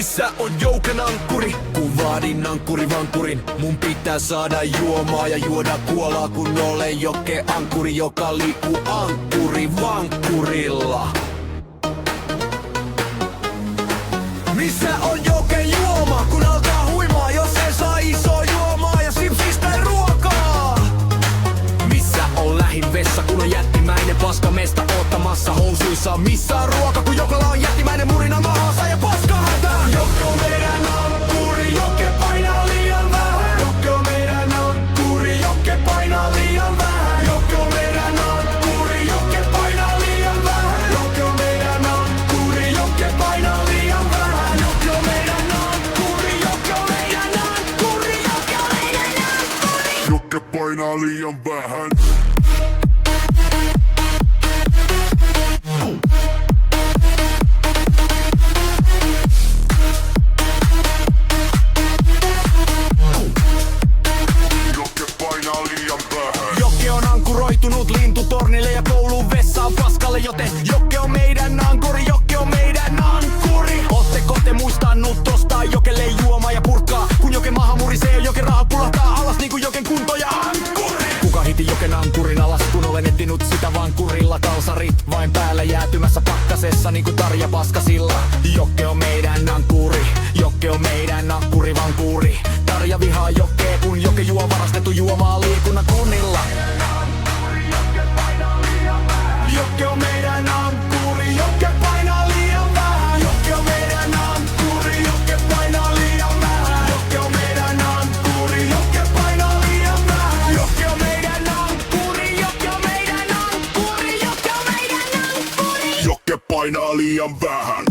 Missä on Joukan ankkuri? Kun vaadin ankkurivankkurin, mun pitää saada juomaa ja juoda kuolaa, kun olen Jokke ankkuri, joka liikkuu ankkurivankkurilla. Missä on Joke juoma, kun alkaa huimaa, jos ei saa isoa juomaa ja sipsistä ruokaa? Missä on lähin vessa, kun on jättimäinen paskamesta ottamassa housuissa? Missä on ruoka, kun Jokalla on jättimäinen murina mahassa ja paskahätä? Jokke on meidän ankkuri, Jokke painaa liian vähän. Jokke on meidän ankkuri, Jokke painaa liian vähän. Jokke on meidän ankkuri, Jokke painaa liian vähän. Jokke on meidän ankkuri, Jokke painaa liian vähän. Jokke on meidän ankkuri, Jokke on meidän ankkuri, Jokke on meidän ankkuri. Jokke painaa liian vähän. Jokke on ankkuroitunut lintutornille ja koulun vessaan paskalle, joten Jokke on meidän ankkuri, Jokke on meidän ankkuri. Ootteko te muistanut ostaa Jokelle juomaa ja purkkaa? Kun Joke maahan murisee, Joke rahat pulahtaa alas niinku Joken kunto ja ankkuri. Kuka hiti Joken ankkurin alas, kun olen etsinyt sitä vankurilla? Kalsarit vain päällä jäätymässä pakkasessa niinku Tarja Paskasilla. Jokke on meidän ankkuri, Jokke on meidän ankkurivankkuri. Tarja vihaa Jokkea, kun Joke juo varastettu juomaa liikunnan kunnilla. Jokke on meidän ankkuri, Jokke painaa liian vähän. Jokke on meidän ankkuri, Jokke painaa liian vähän. Jokke on meidän ankkuri, Jokke painaa liian vähän. Jokke on meidän ankkuri, Jokke on meidän ankkuri, Jokke on meidän ankkuri. Jokke painaa liian vähän.